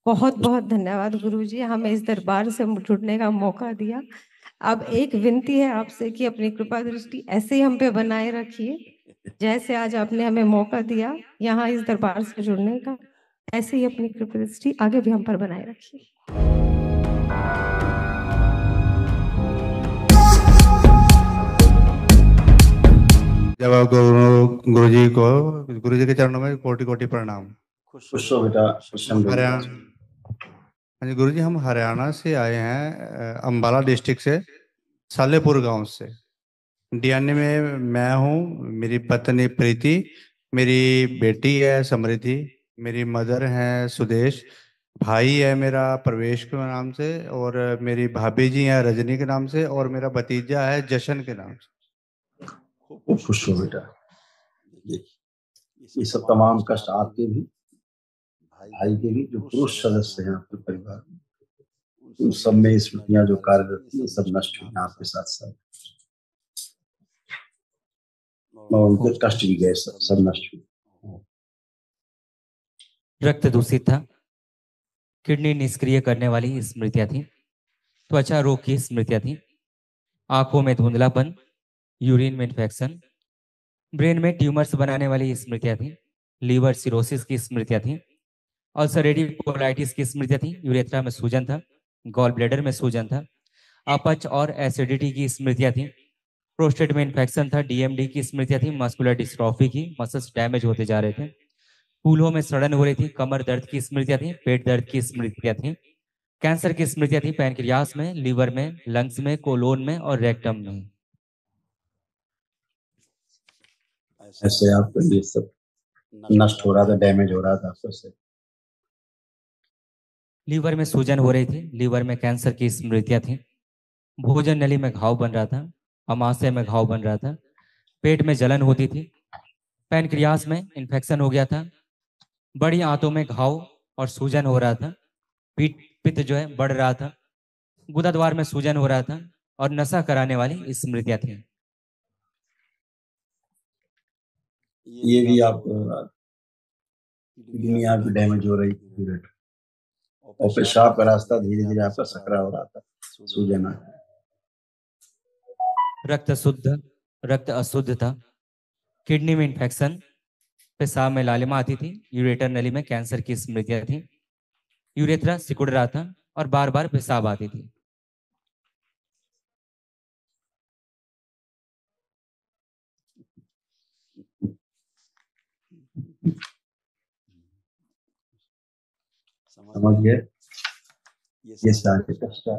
बहुत बहुत धन्यवाद गुरुजी, हमें इस दरबार से जुड़ने का मौका दिया। अब एक विनती है आपसे कि अपनी कृपा दृष्टि ऐसे ही हम पे बनाए रखिए, जैसे आज आपने हमें मौका दिया यहाँ इस दरबार से जुड़ने का, ऐसे ही अपनी कृपा दृष्टि आगे भी हम पर बनाए रखिए। जब गुरु जी को, गुरु जी के चरणों में कोटि कोटि प्रणाम। खुश हो बेटा। हाँ जी गुरु जी, हम हरियाणा से आए हैं, अंबाला डिस्ट्रिक्ट से, सालेपुर गांव से। डीएनए में मैं हूँ, मेरी पत्नी प्रीति, मेरी बेटी है समृद्धि, मेरी मदर है सुदेश, भाई है मेरा प्रवेश के नाम से, और मेरी भाभी जी हैं रजनी के नाम से, और मेरा भतीजा है जशन के नाम से। खूब खुश हो बेटा। ये सब तमाम कष्ट आपके भी, भाई के भी, जो पुरुष सदस्य हैं आपके परिवार में, उन सब में स्मृतियां जो कार्यरत थी सब नष्ट हुई आपके साथ साथ, और उनके कष्ट भी गए, सब नष्ट हुए। रक्त दूषित था, किडनी निष्क्रिय करने वाली स्मृतियां थी, त्वचा रोग की स्मृतियां थी, आंखों में धुंधलापन, यूरिन में इन्फेक्शन, ब्रेन में ट्यूमर्स बनाने वाली स्मृतियां थी, लीवर सिरोसिस की स्मृतियां थी, अल्सरेटिव कोलाइटिस की स्मृतियां थी, यूरेथ्रा में सूजन था, गॉल ब्लैडर में सूजन था, अपच और एसिडिटी की स्मृतियां थी, प्रोस्टेट में इन्फेक्शन था, डीएमडी की स्मृतियां थी, मस्कुलर डिस्ट्रॉफी की, मसल्स डैमेज होते जा रहे थे, फूलों में सड़न हो रही थी, कमर दर्द की स्मृतियां थी, पेट दर्द की स्मृतियां थी, कैंसर की स्मृतियां थी, पैनक्रियास में, लीवर में, लंग्स में, कोलोन में और रेक्टम में। ऐसे आपको ये सब नष्ट हो रहा था, डैमेज हो रहा था आपको से। लीवर में सूजन हो रही थी, लीवर में कैंसर की स्मृतियां थी, भोजन नली में घाव बन रहा था, अमाशय में घाव बन रहा था, पेट में जलन होती थी, पैनक्रियास में इन्फेक्शन हो गया था, बड़ी आंतों में घाव और सूजन हो रहा था, पित्त जो है बढ़ रहा था, गुदाद्वार में सूजन हो रहा था और नशा कराने वाली स्मृतियां थी। ये भी आप किडनी आपकी डैमेज हो रही थी, और पेशाब का रास्ता धीरे धीरे आपका सकरा हो रहा था, सूजन आ रहा। रक्त अशुद्ध था, किडनी में इन्फेक्शन, पेशाब में लालिमा आती थी, यूरेटर नली में कैंसर की स्मृतियां थी, यूरेथ्रा सिकुड़ रहा था और बार बार पेशाब आती थी। समझ गए? ये सारे कष्ट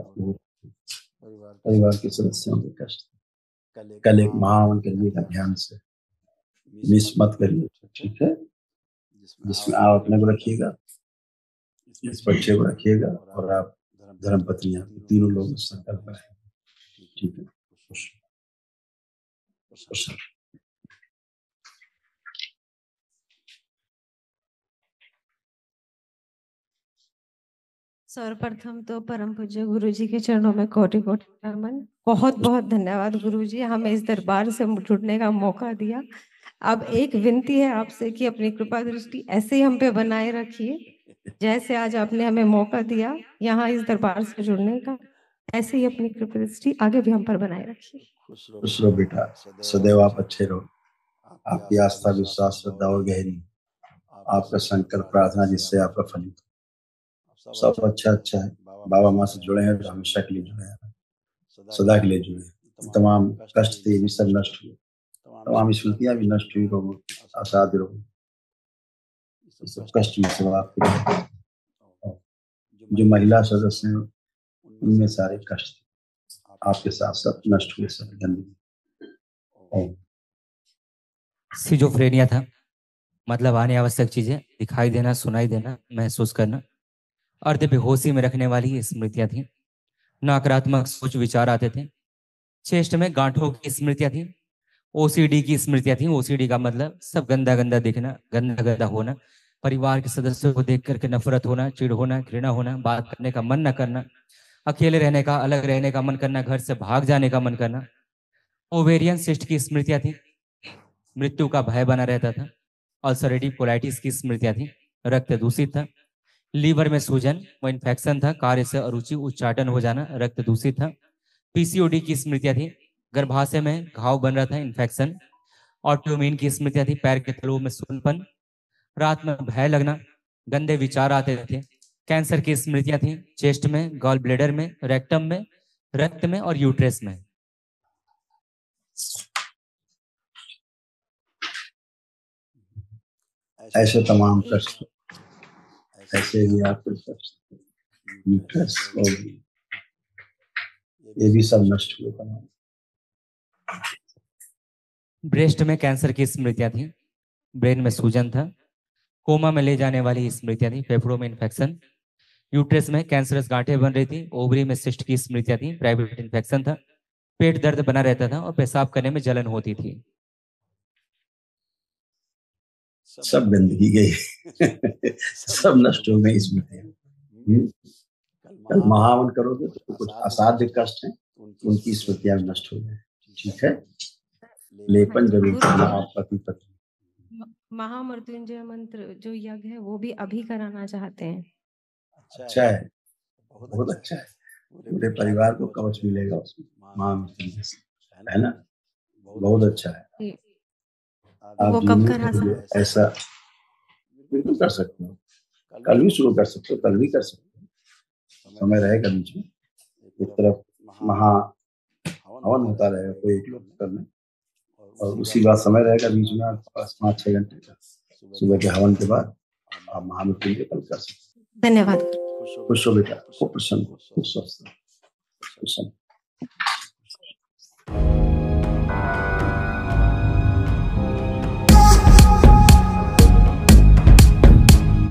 परिवार के सदस्यों के कष्ट। कल एक महावन करिएगा, ध्यान से मिस मत करिए, ठीक है? जिसमें आप अपने को रखिएगा, इस बच्चे को रखिएगा, और आप धर्म पत्नी तीनों लोग संकल्प करें, ठीक है? सर्वप्रथम तो परम पूज्य गुरु जी के चरणों में कोटि कोटि नमन। बहुत बहुत धन्यवाद गुरु जी, हमें इस दरबार से जुड़ने का मौका दिया। अब एक विनती है आपसे कि अपनी कृपा दृष्टि ऐसे ही हम पे बनाए रखिए, जैसे आज आपने हमें मौका दिया यहाँ इस दरबार से जुड़ने का, ऐसे ही अपनी कृपा दृष्टि आगे भी हम पर बनाए रखिए। खुश रहो बेटा, सदैव आप अच्छे रहो, आपकी आस्था विश्वास श्रद्धा और गहरी, आपका संकल्प प्रार्थना जिससे आपका फलित, सब अच्छा अच्छा है। बाबा माँ से जुड़े हैं तो हमेशा के लिए जुड़े हैं, सदा के लिए जुड़े हैं। तमाम कष्ट थे भी सब नष्ट हुए, तमाम स्मृतियां भी नष्ट हुई, रोग असाध्य रोग, सब कष्ट में सब आपके, जो महिला सदस्य हैं उनमें सारे कष्ट आपके साथ साथ नष्ट हुए, सब गंदगी। सिजोफ्रेनिया था, मतलब आने आवश्यक चीजें दिखाई देना, सुनाई देना, महसूस करना, अर्ध बेहोशी में रखने वाली स्मृतियां थी, नकारात्मक सोच विचार आते थे, चेस्ट में गांठों की स्मृतियां थी, ओसीडी की स्मृतियां थी। ओसीडी का मतलब सब गंदा गंदा दिखना, गंदा गंदा होना, परिवार के सदस्यों को देख करके नफरत होना, चिढ़ होना, घृणा होना, बात करने का मन न करना, अकेले रहने का, अलग रहने का मन करना, घर से भाग जाने का मन करना। ओवेरियन सिस्ट की स्मृतियां थी, मृत्यु का भय बना रहता था। अल्सरेटिव कोलाइटिस की स्मृतियां थी, रक्त दूषित था, लीवर में सूजन व इन्फेक्शन था, कार्य से अरुचि, उच्चाटन हो जाना, रक्त दूषित था। पीसीओडी की स्मृतियां थी, गर्भाशय में घाव बन रहा था, इन्फेक्शन। ऑटोइम्यून की स्मृतियां थी, पैर के तलुओं में सूनपन, रात में भय लगना, गंदे विचार आते थे। कैंसर की स्मृतियां थी, चेस्ट में, गॉल ब्लेडर में, रेक्टम में, रक्त में और यूट्रस में। ऐसे तमाम कष्ट, ऐसे भी आपके कष्ट, यूट्रस और ये भी सब नष्ट हुए तमाम। ब्रेस्ट में कैंसर की स्मृतियां थी, ब्रेन में सूजन था, कोमा में ले जाने वाली स्मृतियां थी, फेफड़ों में इन्फेक्शन। यूट्रस में कैंसरस गांठें बन रही थी, ओवरी में सिस्ट की स्मृतियां थी, प्राइवेट इन्फेक्शन था, पेट दर्द बना रहता था और पेशाब करने में जलन होती थी। सब गंदगी गई सब नष्ट हो गई स्मृतियां। कल महावन करोगे तो कुछ असाध्य कष्ट हैं, उनकी स्मृतियां नष्ट हो जाए। ठीक है, लेपन जरूर करना आप पति पत्नी। महामृत्युंजय मंत्र जो यज्ञ है वो भी अभी कराना चाहते हैं। अच्छा है, बहुत अच्छा है, पूरे परिवार को कवच मिलेगा उसमें महामृत्युंजय से, है ना, बहुत अच्छा है। वो कब करा ऐसा बिल्कुल कर सकते हो, कल भी शुरू कर सकते हो, कल भी कर सकते हो, समय रहेगा बीच में। एक तरफ महा हवन होता रहेगा, कोई एक लोग करना, और उसी बात समय रहेगा बीच में, 5-6 घंटे का सुबह के हवन के बाद आप महामृत्युंजय कल कर सकते हो। धन्यवाद। खुश हो बेटा, खूब प्रसन्न हो, खुश स्वस्थ, प्रसन्न।